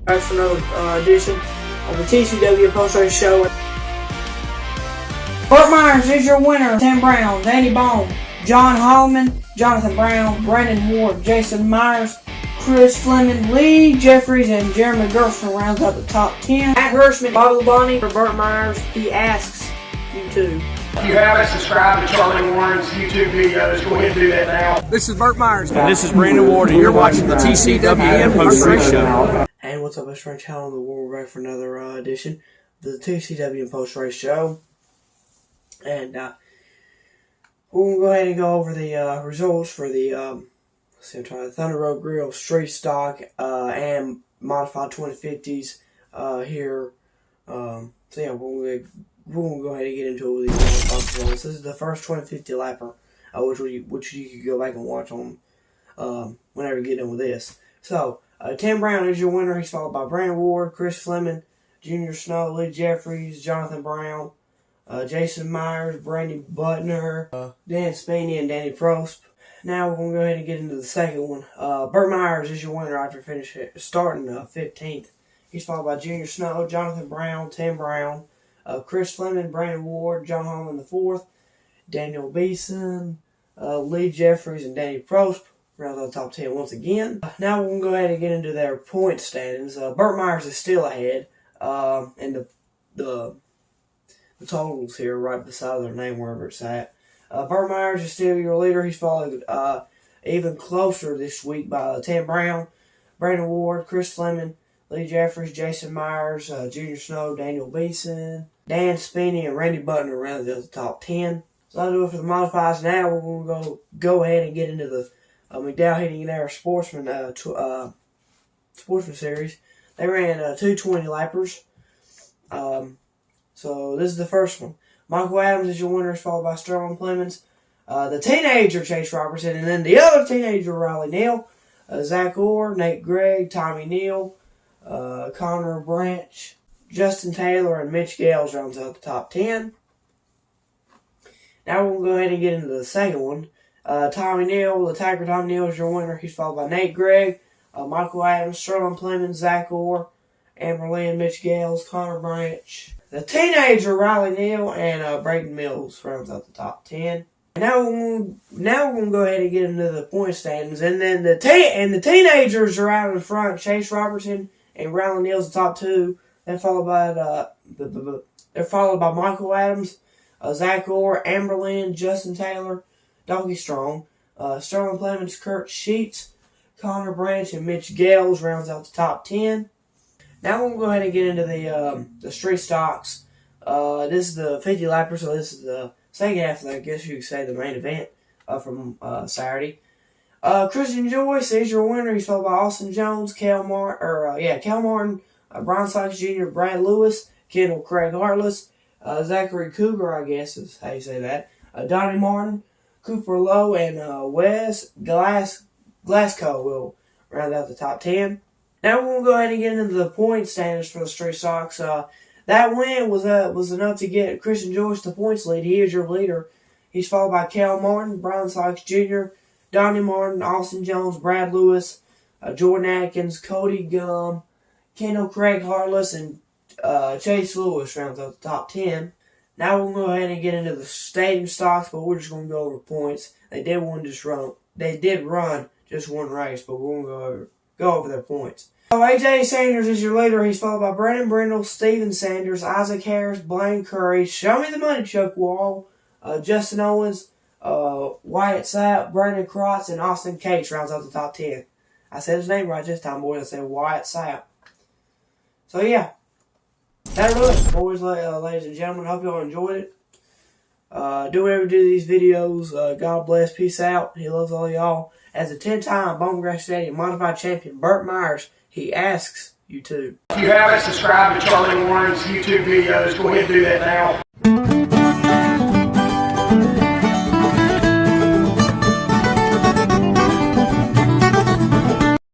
Guys, for another edition of the TCWN post-race show. Burt Myers is your winner. Tim Brown, Danny Bowman, John Holloman, Jonathan Brown, Brandon Ward, Jason Myers, Chris Fleming, Lee Jeffries, and Jeremy Gerson rounds out the top 10. Matt Hirschman, Bobby Labonte for Burt Myers. He asks you too. If you haven't subscribed to Charlie Warren's YouTube videos, go ahead and do that now. This is Burt Myers. And this is Brandon Ward, and you're watching the TCWN post-race show. Hey, what's up, it's Ranch Hall in the world. We're back for another edition of the TCWN post-race show. And we'll go ahead and go over the results for the Thunder Road Grill Street Stock and Modified 2050s here. So yeah, we'll go ahead and get into it with these modified results. This is the first 2050 lapper, which you could go back and watch on whenever you get done with this. So, Tim Brown is your winner. He's followed by Brandon Ward, Chris Fleming, Junior Snow, Lee Jeffries, Jonathan Brown, Jason Myers, Brandy Butner, Dan Speeney, and Danny Prost. Now we're going to go ahead and get into the second one. Burt Myers is your winner after starting 15th. He's followed by Junior Snow, Jonathan Brown, Tim Brown, Chris Fleming, Brandon Ward, John Holland the 4th, Daniel Beeson, Lee Jeffries, and Danny Prost. Round out the top 10 once again. Now we're going to go ahead and get into their point standings. Burt Myers is still ahead, and the totals here right beside their name wherever it's at. Burt Myers is still your leader. He's followed even closer this week by Tim Brown, Brandon Ward, Chris Fleming, Lee Jeffries, Jason Myers, Junior Snow, Daniel Beeson, Dan Speeney, and Randy Butner rounded out the top 10. So that'll do it for the modifieds. Now we're going to go ahead and get into the McDowell Heating and Air Sportsman Series. They ran 220 lappers. So this is the first one. Michael Adams is your winner, followed by Sterling Clemens, the teenager Chase Robertson, and then the other teenager Riley Neal, Zach Orr, Nate Gregg, Tommy Neal, Connor Branch, Justin Taylor, and Mitch Gales rounds out the top 10. Now we'll go ahead and get into the second one. Tommy Neal, the Tiger Tommy Neal is your winner. He's followed by Nate Gregg, Michael Adams, Sterling Clemens, Zach Orr, Amber Lynn, Mitch Gales, Connor Branch, the teenager Riley Neal, and Braden Mills rounds out the top 10. And now we're going to go ahead and get into the point standings. And then the teenagers are out in front. Chase Robertson and Riley Neal's the top 2. They're followed by Michael Adams, Zach Orr, Amber Lynn, Justin Taylor, Donkey Strong, Sterling Clemens, Kurt Sheets, Connor Branch, and Mitch Gales rounds out the top 10. Now we'll go ahead and get into the street stocks. This is the 50 lapper, so this is the second half of I guess you could say the main event from Saturday. Christian Joyce is your winner. He's followed by Austin Jones, Cal Martin, Brian Sykes Jr., Brad Lewis, Kendall Craig Hartless, Zachary Cougar, I guess is how you say that, Donnie Martin, Cooper Lowe, and Wes Glasgow will round out the top 10. Now we'll go ahead and get into the point standings for the street stocks. That win was enough to get Christian Joyce the points lead. He is your leader. He's followed by Cal Martin, Brian Sykes Jr., Donnie Martin, Austin Jones, Brad Lewis, Jordan Atkins, Cody Gum, Kendall Craig Hartless, and Chase Lewis rounds out the top 10. Now we'll go ahead and get into the stadium stocks, but we're just going to go over points. They did run just one race, but we're going to go over their points. So AJ Sanders is your leader. He's followed by Brandon Brindle, Steven Sanders, Isaac Harris, Blaine Curry, Show Me the Money Chuck Wall, Justin Owens, Wyatt Sapp, Brandon Krotz, and Austin Cates rounds out the top 10. I said his name right this time, boys. I said Wyatt Sapp. So yeah, that'll do it, boys, ladies and gentlemen. Hope y'all enjoyed it. Do whatever you do these videos. God bless. Peace out. He loves all y'all. As a 10-time Bowman Grass Stadium Modified Champion, Burt Myers, he asks you to. If you haven't subscribed to Charlie Warren's YouTube videos, go ahead and do that now.